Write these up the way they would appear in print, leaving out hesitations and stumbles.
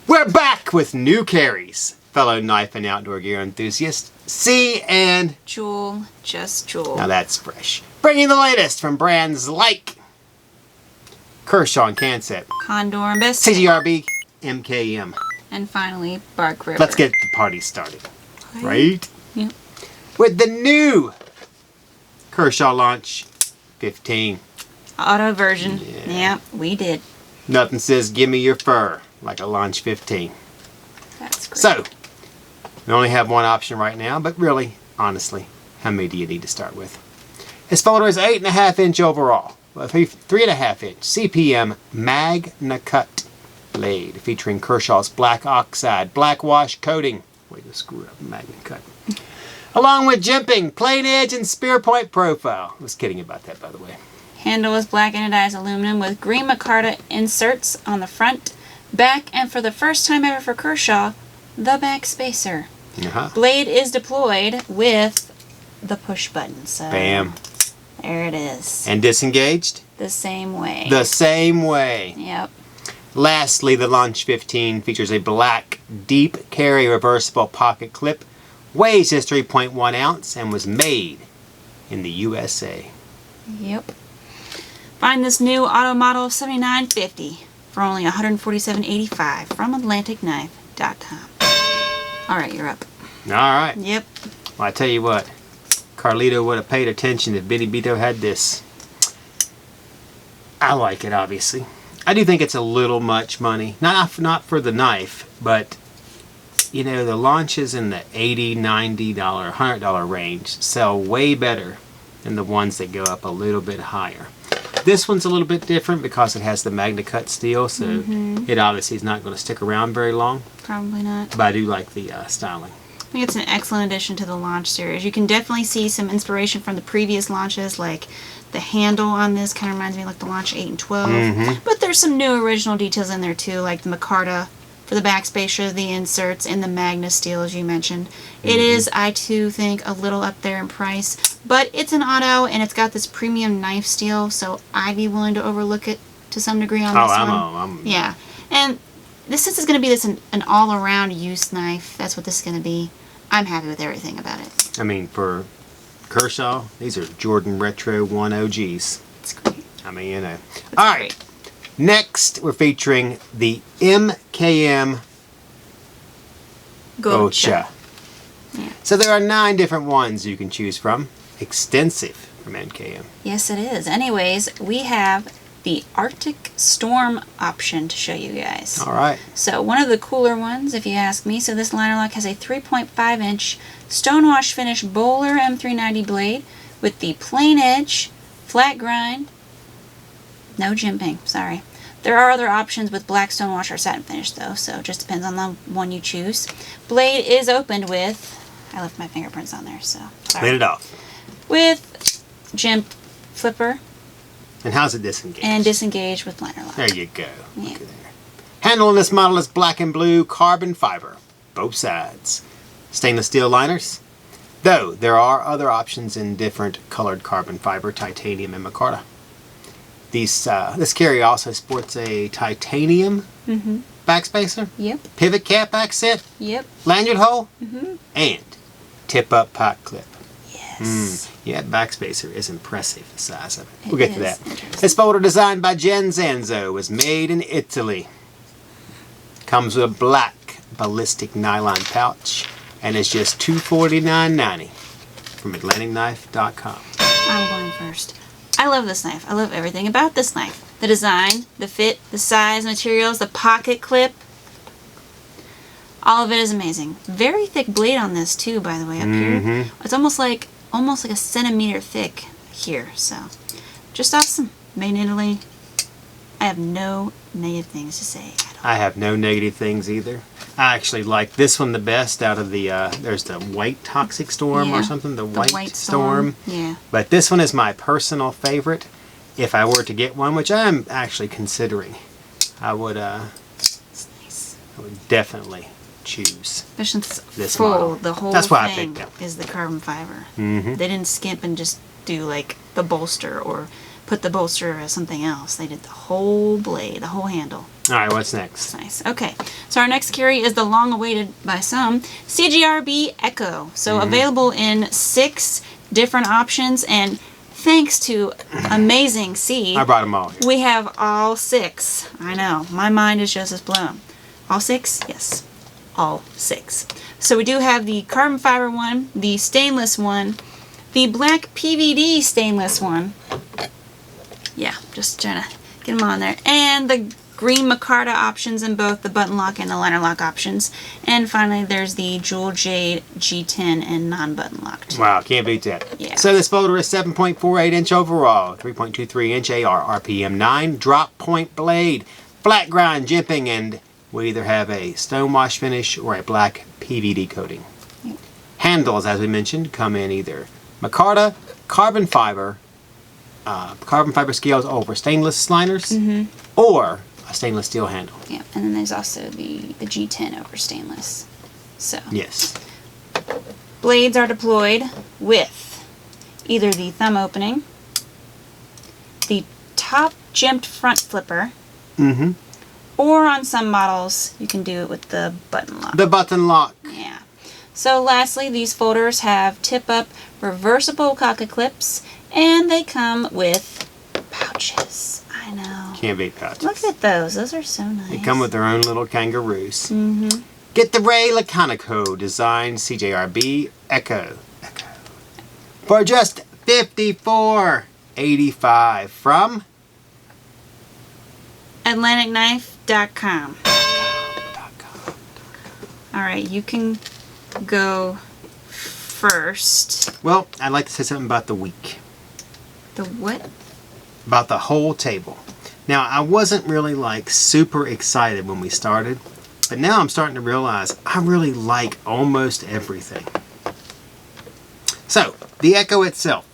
We're back with new carries, fellow knife and outdoor gear enthusiasts, C and Jewel, just Jewel. Now that's fresh. Bringing the latest from brands like Kershaw and Kansept, Condor and Bestech, CJRB, MKM. and finally Bark River. Let's get the party started, right? Yep. With the new Kershaw Launch 15. Auto version. Yeah. Yep, we did. Nothing says give me your fur like a Launch 15. That's great. So, we only have one option right now, but really, honestly, how many do you need to start with? This folder is 8.5 inch overall, with a 3.5 inch CPM magnacut blade featuring Kershaw's black oxide, black wash coating. Way to screw up magnacut. Along with jimping, plain edge, and spear point profile. I was kidding about that, by the way. Handle is black anodized aluminum with green micarta inserts on the front, back, and for the first time ever for Kershaw, the back spacer. Blade is deployed with the push button. So Bam. There it is. And disengaged? The same way. The same way. Yep. Lastly, the Launch 15 features a black, deep carry reversible pocket clip, weighs just 3.1 ounce, and was made in the USA. Yep. Find this new auto model of $79.50 for only $147.85 from AtlanticKnife.com. Alright, you're up. Alright. Yep. Well, I tell you what, Carlito would have paid attention if Bitty Beto had this. I like it, obviously. I do think it's a little much money. Not for the knife, but, you know, the launches in the $80, $90, $100 range sell way better than the ones that go up a little bit higher. This one's a little bit different because it has the magnacut steel, so it obviously is not going to stick around very long. Probably not. But I do like the styling. I think it's an excellent addition to the Launch series. You can definitely see some inspiration from the previous launches, like the handle on this kind of reminds me of like the Launch 8 and 12. But there's some new original details in there too, like the micarta for the back spacer, the inserts, and the magna steel, as you mentioned. It is, I too think, a little up there in price, but it's an auto and it's got this premium knife steel, so I'd be willing to overlook it to some degree on this one. Yeah, and this is going to be an all-around use knife. That's what this is going to be. I'm happy with everything about it. I mean, for Kershaw, these are Jordan Retro 1 OGs. It's great. I mean, you know. All right. Next, we're featuring the MKM Goccia. Yeah. So there are 9 different ones you can choose from. Extensive from MKM. Yes, it is. Anyways, we have the Arctic Storm option to show you guys. All right. So one of the cooler ones, if you ask me. So this linerlock has a 3.5 inch stonewash finish Bowler M390 blade with the plain edge, flat grind, no jimping, sorry. There are other options with black stonewash or satin finish though, so it just depends on the one you choose. Blade is opened with, I left my fingerprints on there, so sorry. Clean it off. With jimp flipper. And how's it disengaged? And disengaged with linerlock. There you go. Yeah. Look at there. Handle on this model is black and blue carbon fiber, both sides. Stainless steel liners, though there are other options in different colored carbon fiber, titanium and micarta. This carry also sports a titanium backspacer, pivot cap accent, lanyard hole, and tip-up pot clip. Yes. Yeah, backspacer is impressive, the size of it. We'll get to that. This folder, designed by Gen Zanzo, was made in Italy. Comes with a black ballistic nylon pouch and is just $249.90 from AtlanticKnife.com. I'm going first. I love this knife. I love everything about this knife. The design, the fit, the size, materials, the pocket clip. All of it is amazing. Very thick blade on this too, by the way, up here. It's almost like a centimeter thick here. So, just awesome. Made in Italy. I have no negative things to say at all. I have no negative things either. I actually like this one the best out of the, there's the White Toxic Storm or something, the White Storm. Yeah. But this one is my personal favorite. If I were to get one, which I am actually considering, I would, It's nice. I would definitely choose Especially since it's this full. model. The whole That's why I thing picked it. is the carbon fiber. Mm-hmm. They didn't skimp and just do like the bolster or put the bolster as something else. They did the whole blade, the whole handle. All right, what's next? Nice. Okay, so our next carry is the long-awaited by some CJRB Ekko. So available in 6 different options, and thanks to Amazing C, I brought them all here. we have all 6. I know, my mind is just as blown. All 6? Yes, all 6. So we do have the carbon fiber one, the stainless one, the black PVD stainless one. Yeah, just trying to get them on there. And the green micarta options in both the button lock and the liner lock options. And finally, there's the jewel jade G10 and non-button locked. Wow, can't beat that. Yeah. So this folder is 7.48 inch overall, 3.23 inch AR, RPM 9, drop point blade, flat grind jimping, and we either have a stonewash finish or a black PVD coating. Yep. Handles, as we mentioned, come in either micarta, carbon fiber scales over stainless liners, or a stainless steel handle. Yeah, and then there's also the G10 over stainless. So Yes. blades are deployed with either the thumb opening, the top jimped front flipper, Mm-hmm. or on some models you can do it with the button lock. The button lock. Yeah. So lastly, these folders have tip-up reversible cocker clips, and they come with pouches. I know. Can't beat pouches. Look at those. Those are so nice. They come with their own little kangaroos. Mm-hmm. Get the Ray Laconico design CJRB Ekko. For just $54.85 from AtlanticKnife.com. Alright, you can go first. Well, I'd like to say something about the week. The what? About the whole table. Now, I wasn't really like super excited when we started, but now I'm starting to realize I really like almost everything. So, the Ekko itself.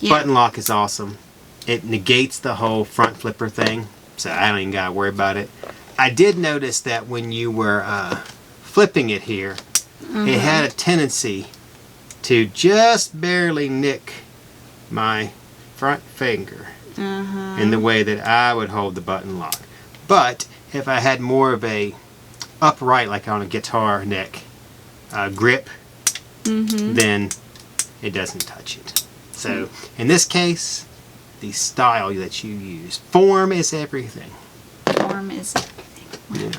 Yeah. Button lock is awesome. It negates the whole front flipper thing, so I don't even gotta worry about it. I did notice that when you were flipping it here, it had a tendency to just barely nick my front finger in the way that I would hold the button lock. But if I had more of a upright, like on a guitar neck, grip, then it doesn't touch it. So in this case, the style that you use, form is everything. Form is everything. Yeah.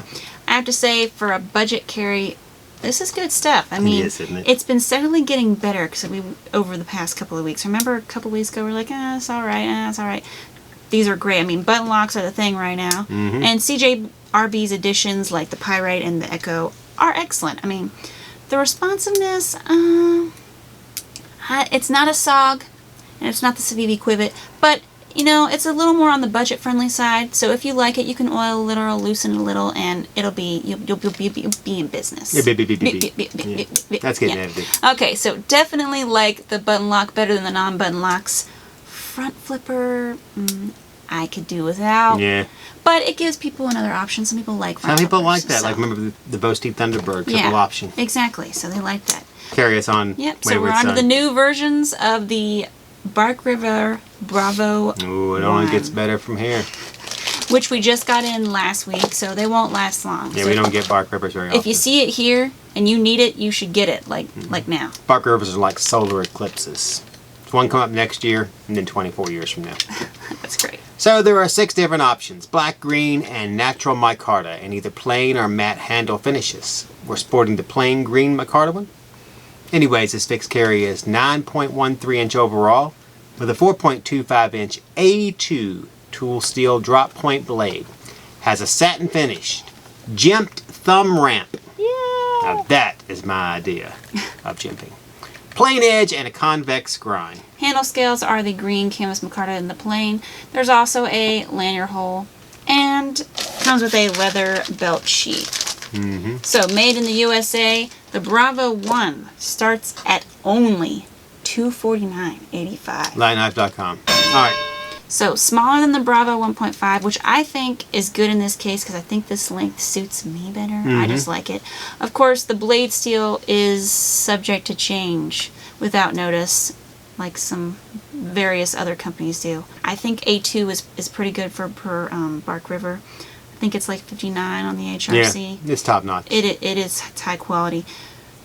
I have to say, for a budget carry, this is good stuff. I mean, is, isn't it? It's been steadily getting better because over the past couple of weeks. Remember a couple of weeks ago, we were like, it's all right, it's all right. These are great. I mean, button locks are the thing right now. And CJRB's additions, like the Pyrite and the Ekko, are excellent. I mean, the responsiveness, it's not a SOG, and it's not the Civivi Quivet, but you know, it's a little more on the budget-friendly side. So if you like it, you can oil a little, or loosen it a little, and it'll be you'll be in business. That's getting edited. Okay, so definitely like the button lock better than the non-button locks. Front flipper, I could do without. Yeah. But it gives people another option. Some people like front Some people like flippers, that. Like, remember the Boasty Thunderbird triple option. Exactly. So they like that. Carry us on. Yep. So Wayward we're on to Son. the new versions of the Bark River Bravo. Ooh, it only gets better from here. Which we just got in last week, so they won't last long. Yeah, so we don't get bark rivers very often. if you see it here and you need it, you should get it like now. Bark rivers are like solar eclipses. There's one come up next year, and then 24 years from now. That's great. So there are 6 different options: black, green, and natural micarta, and either plain or matte handle finishes. We're sporting the plain green micarta one. Anyways, this fixed carry is 9.13 inch overall with a 4.25 inch A2 tool steel drop point blade. Has a satin finish, jimped thumb ramp. Yeah. Now that is my idea of jimping. Plain edge and a convex grind. Handle scales are the green canvas micarta in the plain. There's also a lanyard hole and and comes with a leather belt sheet. So made in the USA, the Bravo 1 starts at only $249.85. Lightknife.com. All right. So smaller than the Bravo 1.5, which I think is good in this case because I think this length suits me better. I just like it. Of course, the blade steel is subject to change without notice, like some various other companies do. I think A2 is pretty good for Bark River. I think it's like 59 on the HRC. Yeah, it's top notch. It is high quality.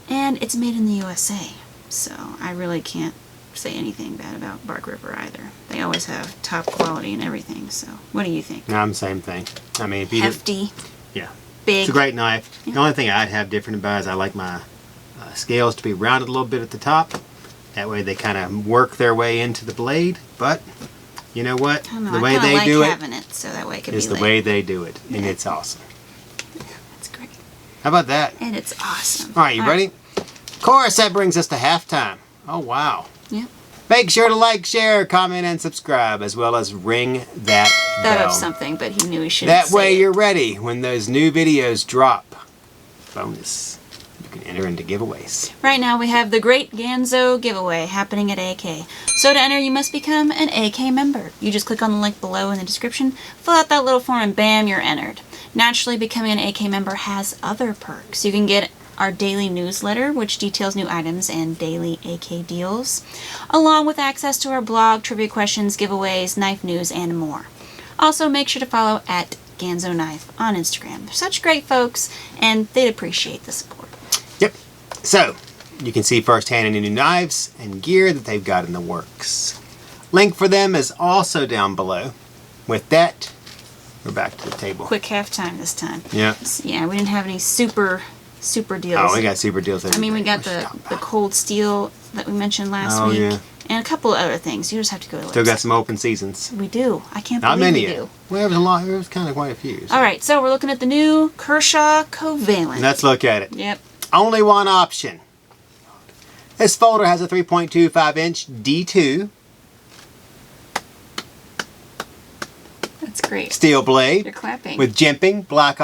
And it's made in the USA. So I really can't say anything bad about Bark River either. They always have top quality and everything. So what do you think? No, I'm the same thing. I mean, if you Hefty. yeah. Big. It's a great knife. Yeah. The only thing I'd have different about it is I like my scales to be rounded a little bit at the top. That way they kind of work their way into the blade. But you know what? I don't know, The way they like do having it so that way it could is be the way they do it, and it's awesome. That's great. How about that? And it's awesome. All right, you ready? Of course, that brings us to halftime. Oh, wow. Yep. Make sure to like, share, comment, and subscribe, as well as ring that Thought bell. of something, but he knew he shouldn't That say way it. you're ready when those new videos drop. Bonus. You can enter into giveaways. Right now we have the GREAT Ganzo Giveaway happening at AK. So to enter, you must become an AK member. You just click on the link below in the description, fill out that little form, and bam, you're entered. Naturally, becoming an AK member has other perks. You can get our daily newsletter, which details new items and daily AK deals, along with access to our blog, trivia questions, giveaways, knife news, and more. Also, make sure to follow at Ganzo Knife on Instagram. They're such great folks, and they'd appreciate the support. Yep. So, you can see firsthand any new knives and gear that they've got in the works. Link for them is also down below. With that, we're back to the table. Quick halftime this time. Yeah. Yeah, we didn't have any super deals. Oh, we got super deals. I mean, we got What you talking the about? cold steel that we mentioned last Oh, week, yeah. and a couple of other things. You just have to go to the Still got website. some open seasons. We do. I can't Not believe many we yet. do. Well, there was a lot. There was kind of quite a few. So. All right, so we're looking at the new Kershaw Covalent. Let's look at it. Yep. Only one option. This folder has a 3.25-inch D2 That's great. steel blade You're clapping. with jimping, black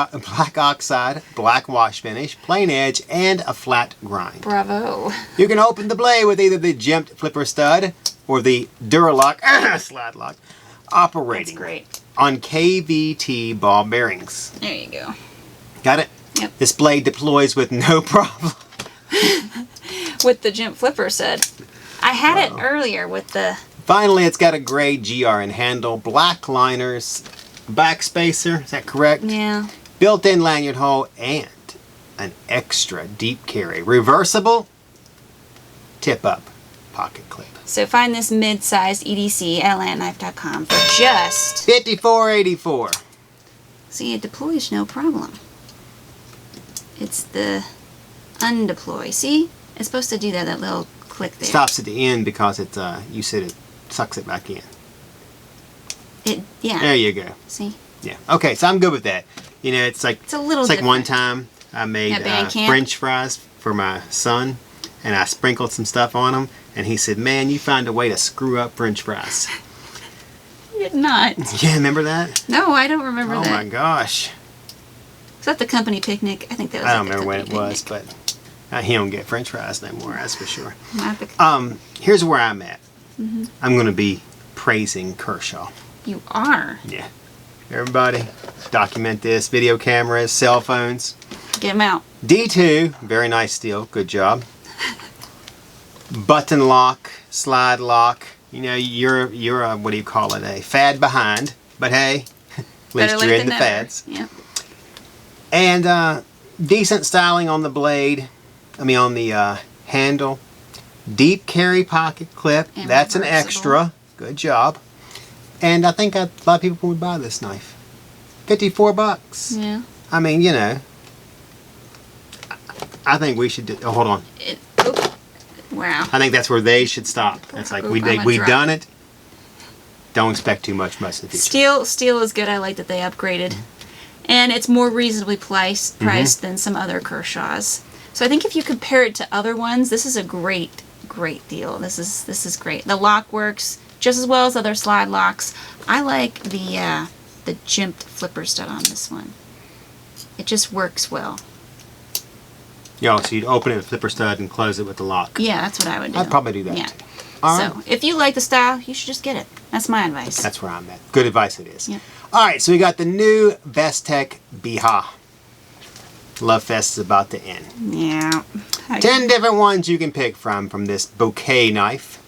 oxide, black wash finish, plain edge, and a flat grind. Bravo. You can open the blade with either the jimped flipper stud or the Duralock slide lock, That's operating great. on KVT ball bearings. There you go. Got it? Yep. This blade deploys with no problem. With the Jim Flipper said. I had it Wow. earlier with the... Finally, it's got a gray GRN handle, black liners, back spacer, is that correct? Yeah. Built-in lanyard hole, and an extra deep carry. Reversible, tip-up pocket clip. So find this mid-sized EDC at lantknife.com for just... $54.84. See, it deploys no problem. It's the undeploy. See? It's supposed to do that little click there. Stops at the end because it's you said it sucks it back in. Yeah. There you go. See? Yeah. Okay, so I'm good with that. You know, it's like It's a little it's like one different. time I made At band camp? French fries for my son, and I sprinkled some stuff on them, and he said, "Man, you find a way to screw up French fries." You did not. Yeah, remember that? No, I don't remember Oh that. my gosh. Was that the company picnic? I think that was I don't at the remember when it company was, picnic. but he don't get French fries no more, that's for sure. Not the... Here's where I'm at. Mm-hmm. I'm going to be praising Kershaw. You are. Yeah. Everybody, document this. Video cameras, cell phones. Get them out. D2, very nice steel. Good job. Button lock, slide lock. You know, you're a, what do you call it, a fad behind. But hey, at Better least late you're in than the never. fads. Yep. And decent styling on the blade. I mean, on the handle. Deep carry pocket clip. And That's an reversible. extra. Good job. And I think a lot of people would buy this knife. $54. Yeah. I mean, you know. I think we should do. Oh, hold on. Oop. Wow. I think that's where they should stop. That's like Oop, we've I'm a done it. Don't expect too much in the future. Steel is good. I like that they upgraded. And it's more reasonably priced than some other Kershaws. So I think if you compare it to other ones, this is a great deal. This is great. The lock works just as well as other slide locks. I like the the jimped flipper stud on this one. It just works well. Yeah, so you'd open it with flipper stud and close it with the lock. Yeah, that's what I would do. I'd probably do that. Yeah. Too. All right. So, if you like the style, you should just get it. That's my advice. That's where I'm at. Good advice it is. Yep. All right, so we got the new Bestech Bihai. Love Fest is about to end. Yeah. 10 different ones you can pick from this bouquet knife.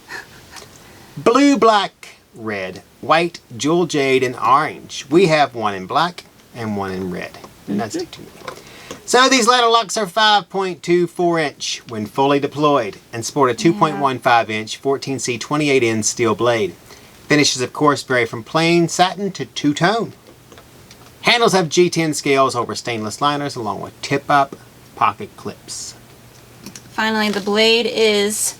Blue, black, red, white, jewel jade, and orange. We have one in black and one in red. And that's it to me. So these ladder locks are 5.24 inch when fully deployed and sport a 2.15 inch 14C 28N steel blade. Finishes, of course, vary from plain satin to two-tone. Handles have G10 scales over stainless liners along with tip-up pocket clips. Finally, the blade is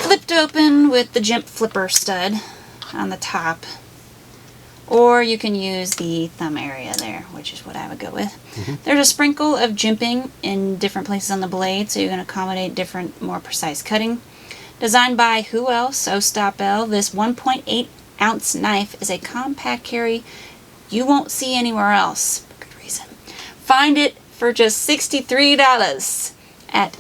flipped open with the jimp flipper stud on the top. Or you can use the thumb area there, which is what I would go with. There's a sprinkle of jimping in different places on the blade, so you can accommodate different, more precise cutting. Designed by who else? Stop L. This 1.8 ounce knife is a compact carry you won't see anywhere else. For good reason. Find it for just $63 at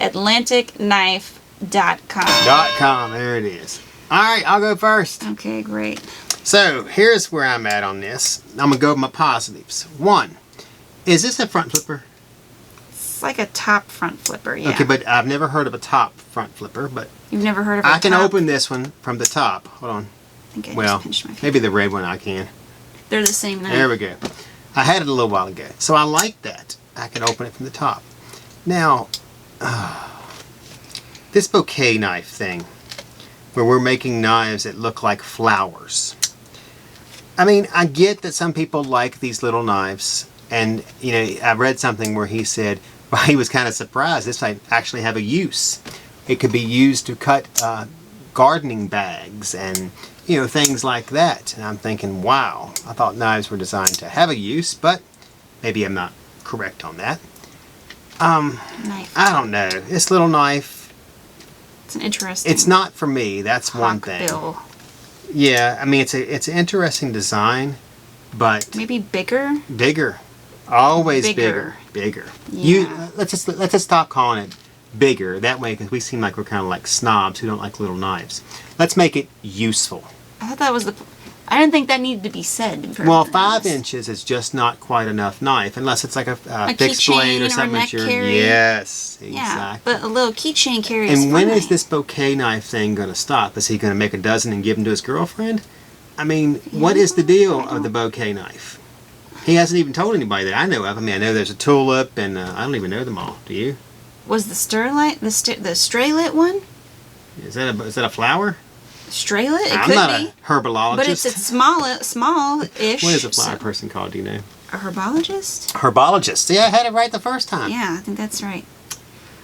AtlanticKnife.com. There it is. All right, I'll go first. Okay, great. So here's where I'm at on this. I'm going to go with my positives. 1, is this a front flipper? It's like a top front flipper, yeah. Okay, but I've never heard of a top front flipper, but You've never heard of a I can top? open this one from the top. Hold on. I think I Well, just pinched my finger. maybe the red one I can. They're the same knife. There we go. I had it a little while ago, so I like that. I can open it from the top. Now, this bouquet knife thing, where we're making knives that look like flowers. I mean, I get that some people like these little knives, and you know, I read something where he said, well, he was kind of surprised this might actually have a use. It could be used to cut gardening bags and things like that. And I'm thinking, wow, I thought knives were designed to have a use, but maybe I'm not correct on that. Knife. I don't know. This little knife, It's an interesting. it's not for me. That's one thing. Bill. Yeah, I mean, it's an interesting design, but Maybe bigger. bigger, always bigger. Yeah. Let's just stop calling it bigger that way, because we seem like we're kind of like snobs who don't like little knives. Let's make it useful. I thought that was the. I didn't think that needed to be said. Well, 5 inches is just not quite enough knife, unless it's like a fixed blade or keychain or something. neck carry. Yes, Yeah, exactly. but a little keychain carry is And when fine. is this bouquet knife thing going to stop? Is he going to make a dozen and give them to his girlfriend? I mean, what is the deal of the bouquet knife? He hasn't even told anybody that I know of. I mean, I know there's a tulip, and I don't even know them all. Do you? Was the Sterlite the Straylit one? Is that a flower? Straylit? It I'm could not be. a herbologist. But it's small-ish. What is a flower person called? Do you know? A herbologist? Herbologist. Yeah, I had it right the first time. Yeah, I think that's right.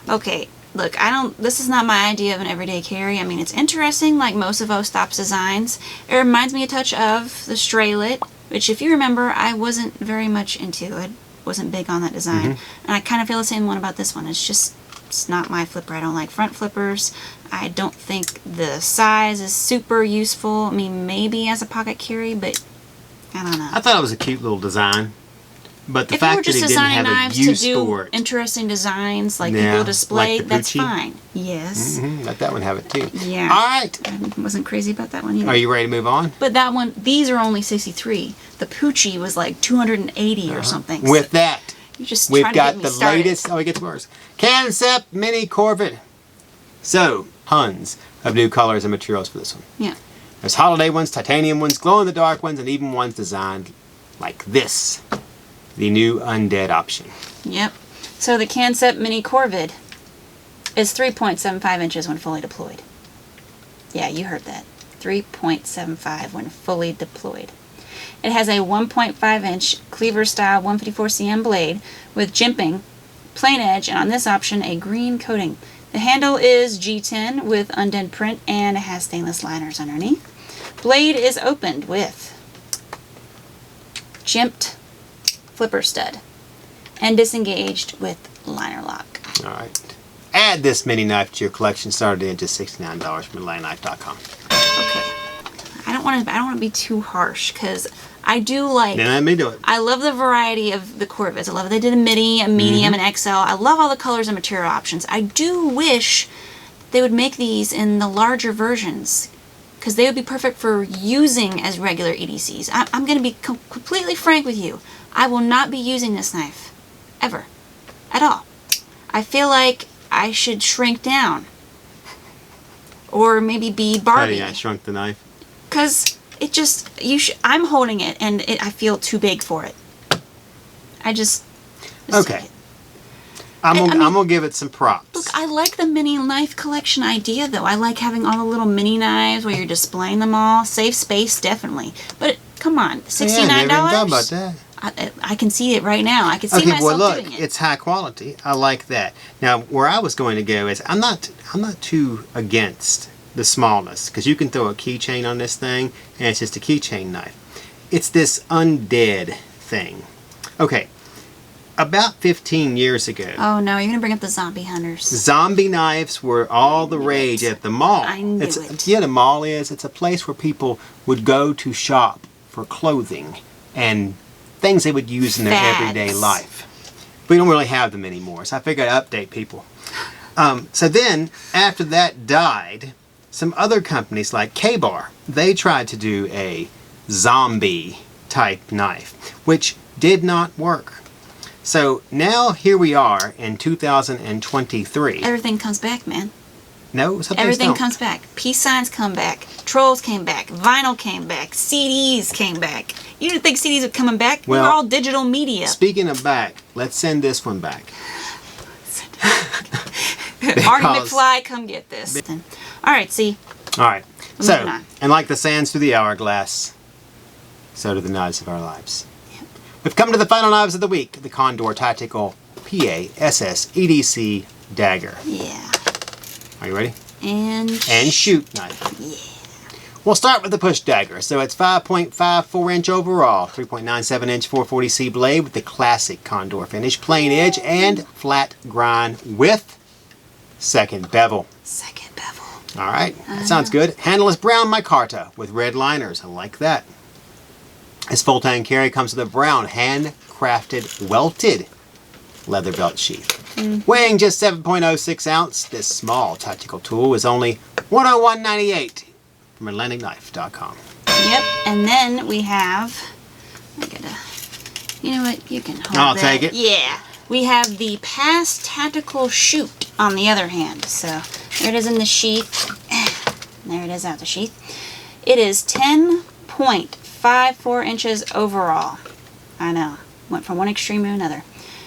Okay, look, this is not my idea of an everyday carry. I mean, it's interesting, like most of Ostap's designs. It reminds me a touch of the Straylit, which, if you remember, I wasn't very much into. I wasn't big on that design. And I kind of feel the same one about this one. It's not my flipper. I don't like front flippers. I don't think the size is super useful. I mean, maybe as a pocket carry, but I don't know. I thought it was a cute little design. But the If you were fact that just he didn't designing have a knives to use do for it. interesting designs like Yeah, people display, like the that's Pucci. fine. Yes. Let that one have it too. Yeah. All right. I wasn't crazy about that one either. Are you ready to move on? But that one, these are only 63. The Pucci was like 280 or something. With that, You're just we've trying to got get me the started. latest. Oh, it gets worse. Kansept Mini Korvid. So, tons of new colors and materials for this one. Yeah. There's holiday ones, titanium ones, glow-in-the-dark ones, and even ones designed like this. The new undead option. Yep. So the Kansept Mini Korvid is 3.75 inches when fully deployed. Yeah, you heard that. 3.75 when fully deployed. It has a 1.5 inch cleaver style 154 cm blade with jimping, plain edge, and on this option a green coating. The handle is G10 with undead print and it has stainless liners underneath. Blade is opened with jimped flipper stud and disengaged with liner lock. All right. Add this mini knife to your collection, started at just $69 from linerlock.com. Okay. I don't want to be too harsh because I do like... Then let me do it. I love the variety of the Korvids. I love that they did a midi, a medium, an XL. I love all the colors and material options. I do wish they would make these in the larger versions, because they would be perfect for using as regular EDCs. I'm going to be completely frank with you. I will not be using this knife. Ever. At all. I feel like I should shrink down. Or maybe be Barbie. I shrunk the knife. Because it just, I'm holding it and I feel too big for it. I just okay. I'm gonna give it some props. Look, I like the mini knife collection idea though. I like having all the little mini knives where you're displaying them all. Save space, definitely. But come on, $69? Yeah, I never even thought about that. I can see it right now. I can see myself well, look, doing it. it's high quality. I like that. Now, where I was going to go is I'm not too against the smallness, because you can throw a keychain on this thing and it's just a keychain knife. It's this undead thing. Okay, about 15 years ago. Oh no, you're gonna bring up the zombie hunters. Zombie knives were all the rage at the mall. I knew it. Yeah, the mall is. It's a place where people would go to shop for clothing and things they would use in their everyday life. We don't really have them anymore, so I figured I'd update people. So then, after that died, some other companies like K-Bar, they tried to do a zombie type knife, which did not work. So now here we are in 2023. Everything comes back, man. No, everything comes back. Peace signs come back. Trolls came back. Vinyl came back. CDs came back. You didn't think CDs were coming back? Well, we were all digital media. Speaking of back, let's send this one back. Marty McFly, come get this. All right, see. All right. So, and like the sands through the hourglass, so do the knives of our lives. Yep. We've come to the final knives of the week. The Condor Tactical P.A.S.S. EDC Dagger. Yeah. Are you ready? And Chute knife. Yeah. We'll start with the push dagger. So it's 5.54 inch overall, 3.97 inch 440C blade with the classic Condor finish, plain edge and flat grind with second bevel. Second bevel. All right, that sounds good. Handle is brown micarta with red liners. I like that. This full tang carry comes with a brown handcrafted welted leather belt sheath. Weighing just 7.06 ounce, this small tactical tool is only $101.98 from AtlanticKnife.com. Yep, and then we have, you know what, you can hold that. I'll take it. Yeah. We have the P.A.S. Tactical Chute on the other hand. So there it is in the sheath. There it is out the sheath. It is 10.54 inches overall. I know, went from one extreme to another.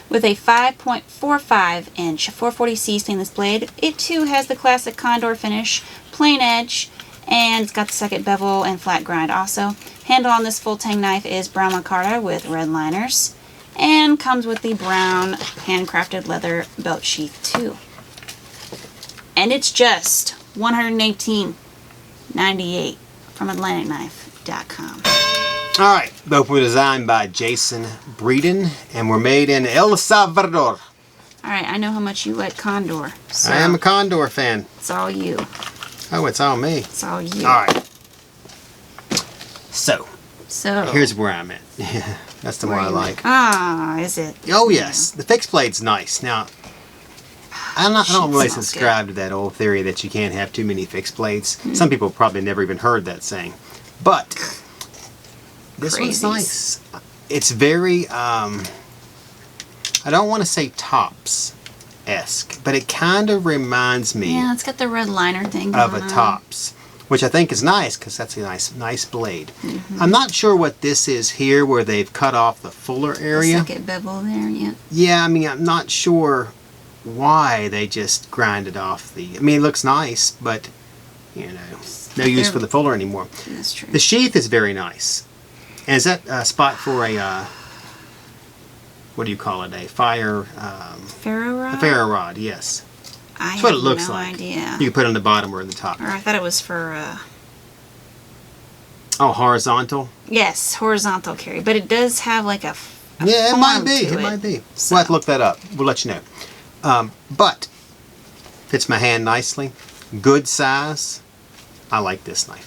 With a 5.45 inch 440C stainless blade, it too has the classic Condor finish, plain edge, and it's got the second bevel and flat grind also. Handle on this full tang knife is brown micarta with red liners, and comes with the brown handcrafted leather belt sheath too. And it's just $118.98 from AtlanticKnife.com. All right, both were designed by Jason Breeden and were made in El Salvador. All right, I know how much you like Condor. So I am a Condor fan. it's all you. Oh, it's all me. It's all you. All right. So So here's where I'm at. That's the one I like. Ah, is it? Oh yes, the fixed blade's nice. Now, I don't really smells subscribe to that old theory that you can't have too many fixed blades. Some people probably never even heard that saying, but this one's nice. It's very, I don't want to say Tops-esque, but it kind of reminds me Yeah, it's got the red liner thing of going a on. Tops, which I think is nice because that's a nice blade. I'm not sure what this is here where they've cut off the fuller area. The second bevel there, yeah. Yeah, I mean, I'm not sure why they just grinded off the... I mean, it looks nice, but, you know, no use for the fuller anymore. That's true. The sheath is very nice. And is that a spot for a... what do you call it? A fire... Ferro rod? A ferro rod, yes. That's what it looks no like. idea. You can put it on the bottom or the top. Or I thought it was for... Oh, horizontal? Yes, horizontal carry. But it does have like a Yeah, it might form be. to It might be. So. We'll have to look that up. We'll let you know. But fits my hand nicely. Good size. I like this knife.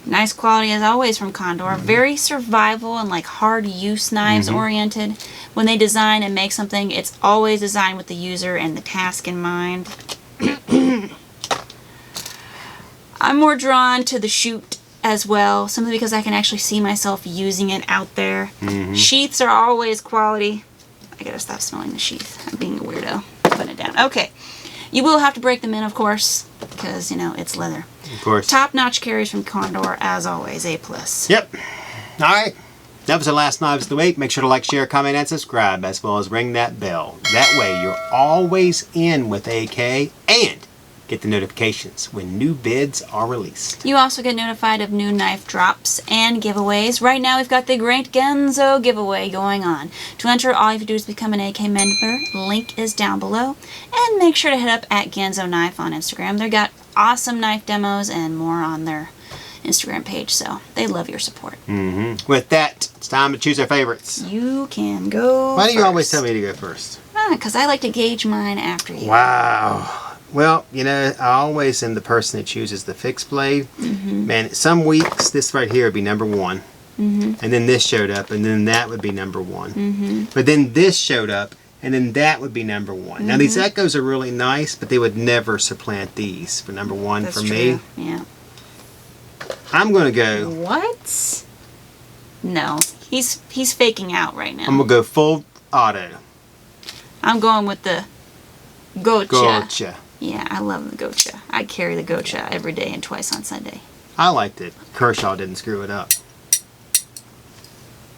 Nice quality as always from Condor. Very survival and like hard use knives oriented. When they design and make something, it's always designed with the user and the task in mind. I'm more drawn to the Chute as well, simply because I can actually see myself using it out there. Sheaths are always quality. I gotta stop smelling the sheath. I'm being a weirdo. Putting it down. Okay. You will have to break them in, of course, because, you know, it's leather. Of course. Top-notch carries from Condor, as always. A+. Yep. All right. That was the last Knives of the Week. Make sure to like, share, comment, and subscribe, as well as ring that bell. That way, you're always in with AK and get the notifications when new vids are released. You also get notified of new knife drops and giveaways. Right now, we've got the GREAT Ganzo Giveaway going on. To enter, all you have to do is become an AK member. Link is down below. And make sure to hit up at Ganzo Knife on Instagram. They've got awesome knife demos and more on their Instagram page, so they love your support. With that, it's time to choose our favorites. You can go Why do you first. always tell me to go first? Because I like to gauge mine after you. Wow. Well, you know, I always am the person that chooses the fixed blade. Man, some weeks, this right here would be number 1. And then this showed up, and then that would be number 1. But then this showed up, and then that would be number 1. Now, these Echoes are really nice, but they would never supplant these for number 1 That's for true. me. Yeah. I'm going to go... What? No. He's faking out right now. I'm going to go full auto. I'm going with the Goccia. Gotcha. Yeah, I love the Goccia. I carry the Goccia every day and twice on Sunday. I liked it. Kershaw didn't screw it up.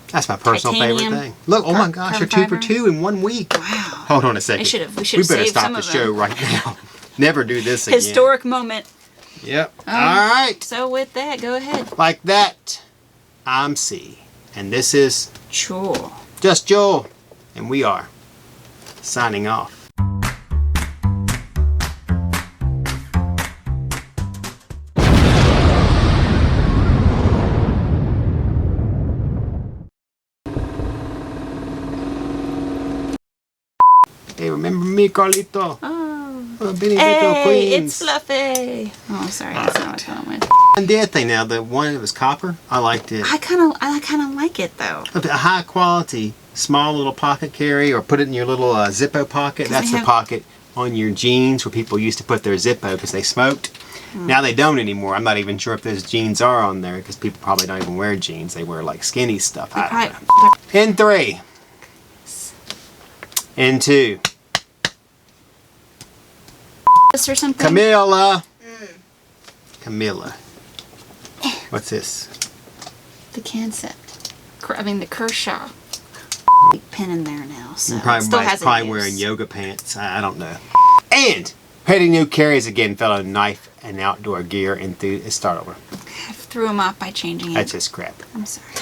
That's my personal favorite thing. Look, oh my gosh, you're 2 for 2 in 1 week. Wow. Hold on a second. We should have better saved stop some the of show them. right now. Never do this again. Historic moment. Yep. All right. So with that, go ahead. Like that, I'm C. And this is Cool. Just Joel. And we are signing off. Hey, remember me, Carlito? Oh. Benito Hey, Queens. it's Fluffy. Oh, sorry, that's not what I'm going with. And the other thing now, the one that was copper, I liked it. I kind of like it though. A high quality, small little pocket carry, or put it in your little Zippo pocket. That's the pocket on your jeans where people used to put their Zippo because they smoked. Now they don't anymore. I'm not even sure if those jeans are on there because people probably don't even wear jeans. They wear like skinny stuff. I don't know. In 3. In 2. Or something. Camilla. Camilla. What's this? The Kansept. I mean the Kershaw. Big pin in there now, so Probably wearing yoga pants. I don't know. And heading new carries again, fellow knife and outdoor gear. And start over. I threw him off by changing it. That's just crap. I'm sorry.